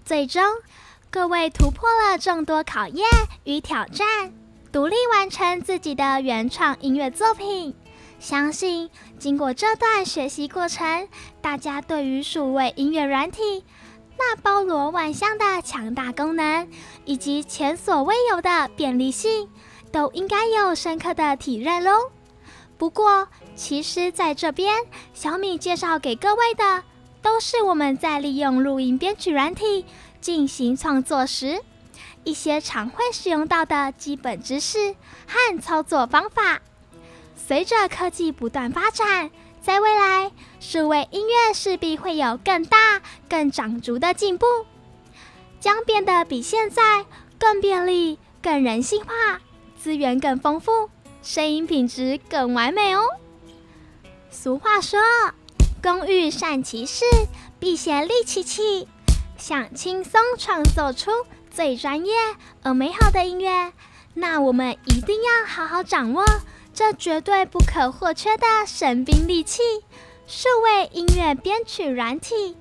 最终，各位突破了众多考验与挑战，独立完成自己的原创音乐作品。相信经过这段学习过程，大家对于数位音乐软体那包罗万象的强大功能，以及前所未有的便利性，都应该有深刻的体认咯。不过，其实在这边，小米介绍给各位的，都是我们在利用录音编曲软体进行创作时，一些常会使用到的基本知识和操作方法。随着科技不断发展，在未来，数位音乐势必会有更大、更长足的进步，将变得比现在更便利、更人性化，资源更丰富，声音品质更完美哦。俗话说，工欲善其事，必先利其器。想轻松创作出最专业而美好的音乐，那我们一定要好好掌握这绝对不可或缺的神兵利器——数位音乐编曲软体。